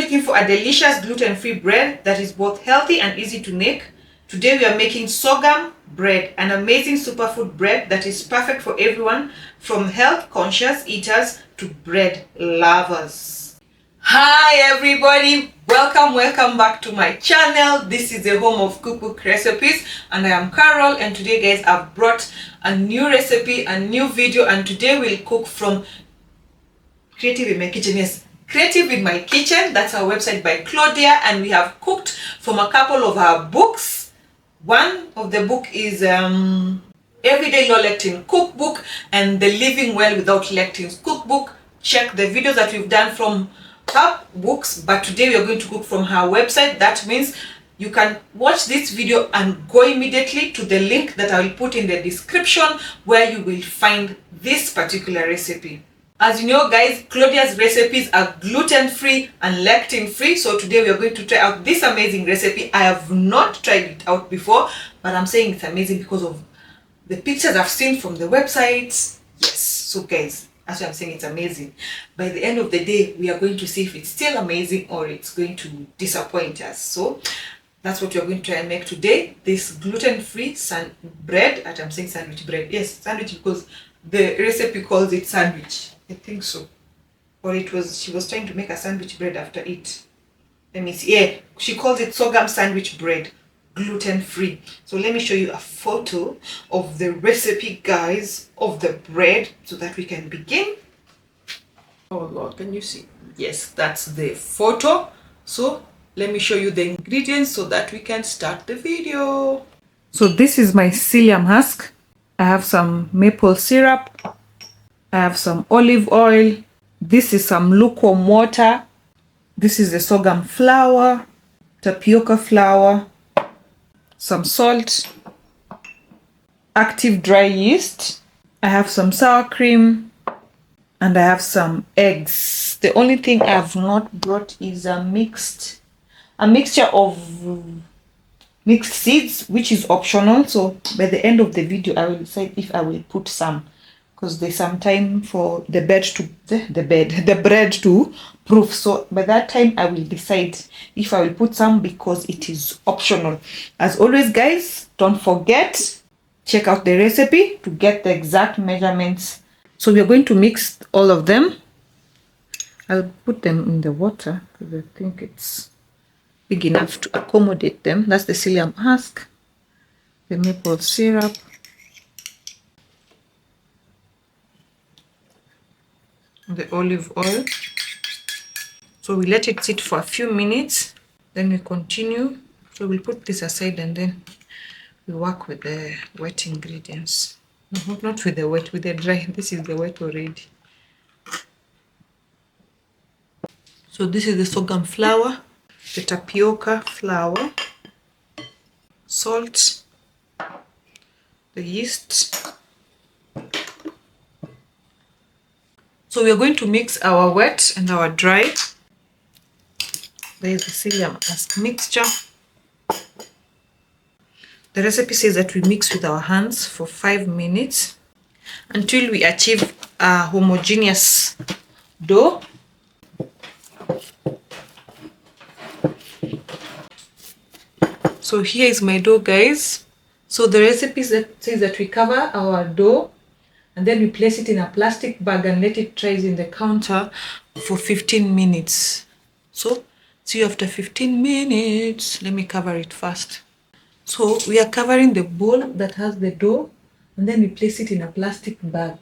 looking for a delicious gluten-free bread that is both healthy and easy to make, today we are making sorghum bread, an amazing superfood bread that is perfect for everyone from health-conscious eaters to bread lovers. Hi everybody, welcome back to my channel. This is the home of cookbook recipes and I am Carol, and today guys I've brought a new recipe, a new video, and today we'll cook from Creative in My Kitchen. Yes, Creative in My Kitchen, that's our website by Claudia, and we have cooked from a couple of her books. One of the book is Everyday Low Lectin Cookbook and the Living Well Without Lectins Cookbook. Check the videos that we've done from her books, but today we are going to cook from her website. That means you can watch this video and go immediately to the link that I will put in the description where you will find this particular recipe. As you know guys, Claudia's recipes are gluten-free and lectin-free. So today we are going to try out this amazing recipe. I have not tried it out before, but I'm saying it's amazing because of the pictures I've seen from the website. Yes, so guys, that's why I'm saying it's amazing. By the end of the day, we are going to see if it's still amazing or it's going to disappoint us. So that's what we're going to try and make today. This gluten-free bread. I'm saying sandwich bread. Yes, sandwich because the recipe calls it sandwich. I think so. Or she was trying to make a sandwich bread after it. Let me see. Yeah, she calls it sorghum sandwich bread, gluten-free. So let me show you a photo of the recipe, guys, of the bread so that we can begin. Oh Lord, can you see? Yes, that's the photo. So let me show you the ingredients so that we can start the video. So this is my psyllium husk. I have some maple syrup. I have some olive oil. This is some lukewarm water. This is the sorghum flour, tapioca flour, some salt, active dry yeast. I have some sour cream, and I have some eggs. The only thing I have not brought is a mixture of mixed seeds, which is optional. So by the end of the video, I will decide if I will put some, because there's some time for the bread to proof. So by that time I will decide if I will put some, because it is optional. As always guys, don't forget, check out the recipe to get the exact measurements. So we are going to mix all of them. I'll put them in the water because I think it's big enough to accommodate them. That's the psyllium husk, the maple syrup, the olive oil. So we let it sit for a few minutes, then we continue. So we'll put this aside and then we work with the wet ingredients. No, not with the wet, with the dry. This is the wet already. So this is the sorghum flour, the tapioca flour, salt, the yeast. So we are going to mix our wet and our dry. There is the psyllium husk mixture. The recipe says that we mix with our hands for 5 minutes until we achieve a homogeneous dough. So here is my dough, guys. So the recipe says that we cover our dough and then we place it in a plastic bag and let it rise in the counter for 15 minutes. So see you after 15 minutes. Let me cover it first. So we are covering the bowl that has the dough and then we place it in a plastic bag.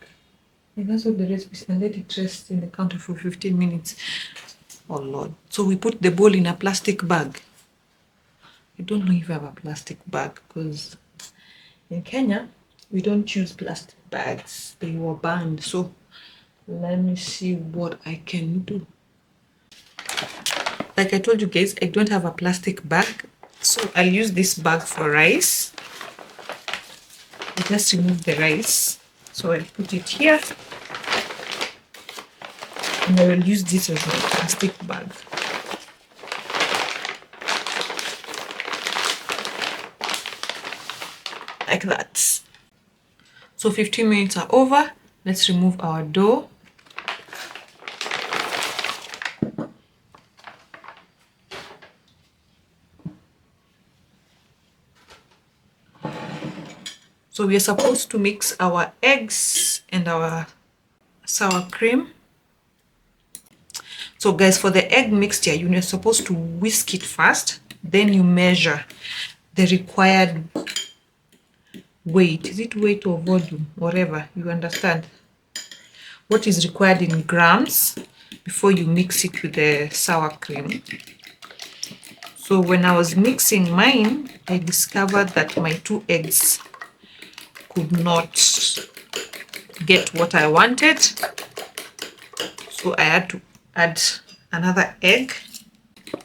And that's what the recipe is, and let it rest in the counter for 15 minutes. Oh Lord. So we put the bowl in a plastic bag. I don't know if I have a plastic bag because in Kenya we don't use plastic bags. They were banned. So let me see what I can do. Like I told you guys, I don't have a plastic bag, so I'll use this bag for rice. I just remove the rice, so I'll put it here and I will use this as a plastic bag. Like that. So 15 minutes are over. Let's remove our dough. So we are supposed to mix our eggs and our sour cream. So guys, for the egg mixture, you're supposed to whisk it first, then you measure the required weight. Is it weight or volume? Whatever, you understand what is required in grams before you mix it with the sour cream. So when I was mixing mine, I discovered that my 2 eggs could not get what I wanted. So I had to add another egg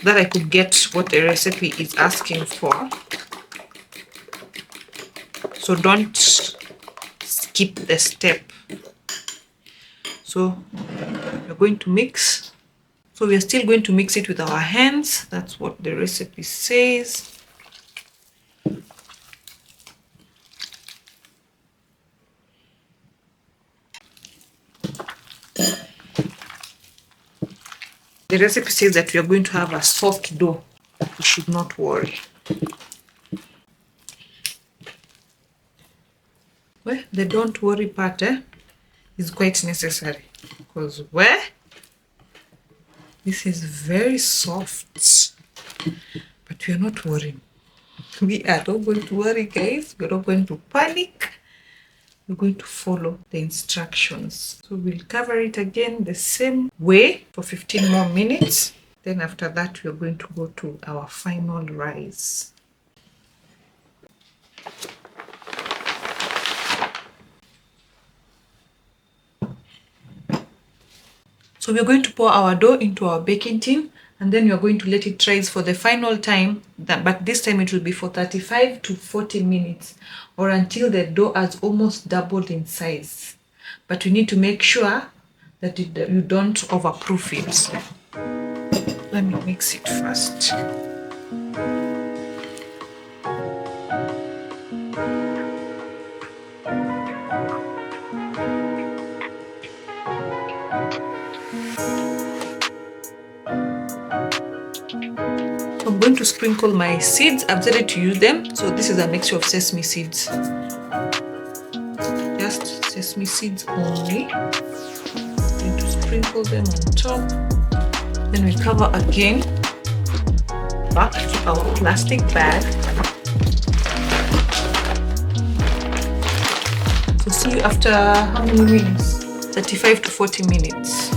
that I could get what the recipe is asking for. So don't skip the step. So we're going to mix. So we are still going to mix it with our hands. That's what the recipe says. The recipe says that we are going to have a soft dough. You should not worry. Well, the don't worry part is quite necessary, because this is very soft, but we are not worrying. We are not going to worry, guys. We're not going to panic. We're going to follow the instructions. So we'll cover it again the same way for 15 more minutes. Then after that, we're going to go to our final rise. So we're going to pour our dough into our baking tin, and then we're going to let it rise for the final time, but this time it will be for 35 to 40 minutes or until the dough has almost doubled in size. But you need to make sure that you don't overproof it. Let me mix it first. I'm going to sprinkle my seeds. I've decided to use them. So this is a mixture of sesame seeds. Just sesame seeds only. I'm going to sprinkle them on top. Then we cover again. Back to our plastic bag. So see you after how many minutes? 35 to 40 minutes.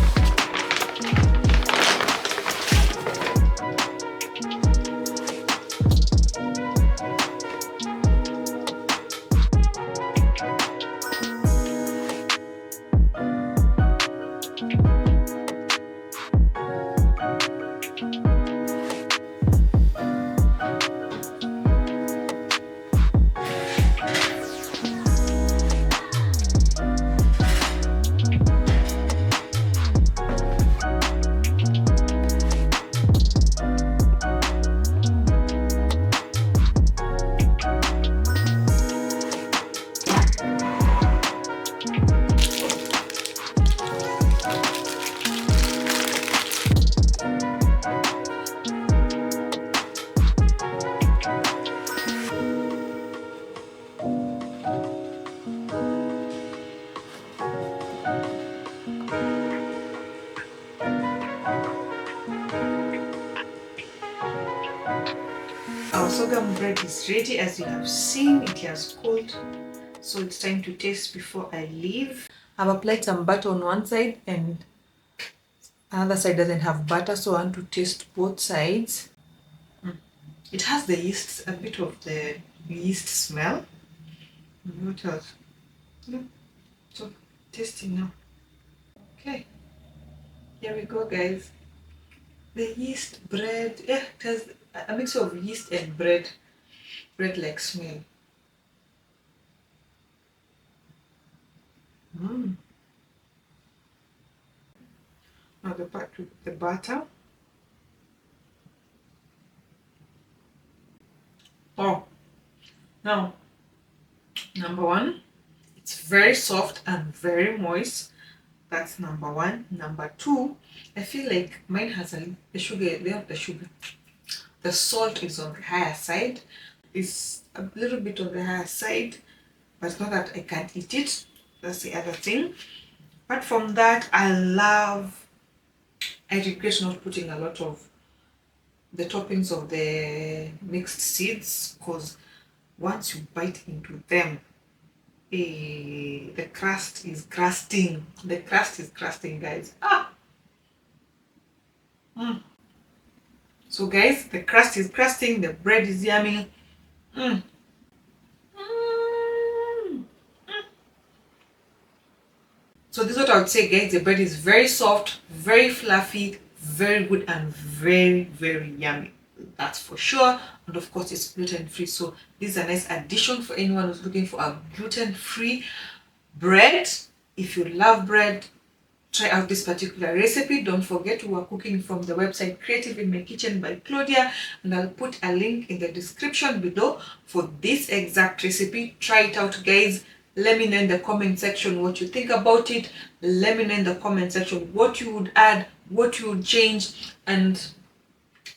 Our sorghum bread is ready. As you have seen, it has cooled, so it's time to taste before I leave. I've applied some butter on one side and another side doesn't have butter, so I want to taste both sides. It has the yeast, a bit of the yeast smell. What else? So tasting now. Okay, here we go, guys. The yeast bread, yeah, it has a mix of yeast and bread-like smell. Now the part with the butter. Oh, now, number one, it's very soft and very moist. That's number one. Number two, I feel like mine has the sugar. They have the sugar. The salt is on the higher side. It's a little bit on the higher side, but it's not that I can't eat it. That's the other thing. Apart from that, I regret not putting a lot of the toppings of the mixed seeds, because once you bite into them, the crust is crusting. The crust is crusting, guys. So guys, the crust is crusting, the bread is yummy. So this is what I would say, guys. The bread is very soft, very fluffy, very good, and very, very yummy. That's for sure. And of course, it's gluten-free. So this is a nice addition for anyone who's looking for a gluten-free bread. If you love bread, try out this particular recipe. Don't forget, we are cooking from the website Creative in My Kitchen by Claudia, and I'll put a link in the description below for this exact recipe. Try it out, guys. Let me know in the comment section what you think about it. Let me know in the comment section what you would add, what you would change, and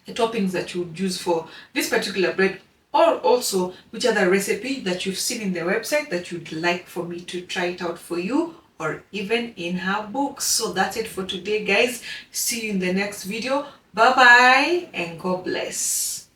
the toppings that you would use for this particular bread, or also which other recipe that you've seen in the website that you'd like for me to try it out for you, or even in her books. So that's it for today, guys. See you in the next video. Bye bye and God bless.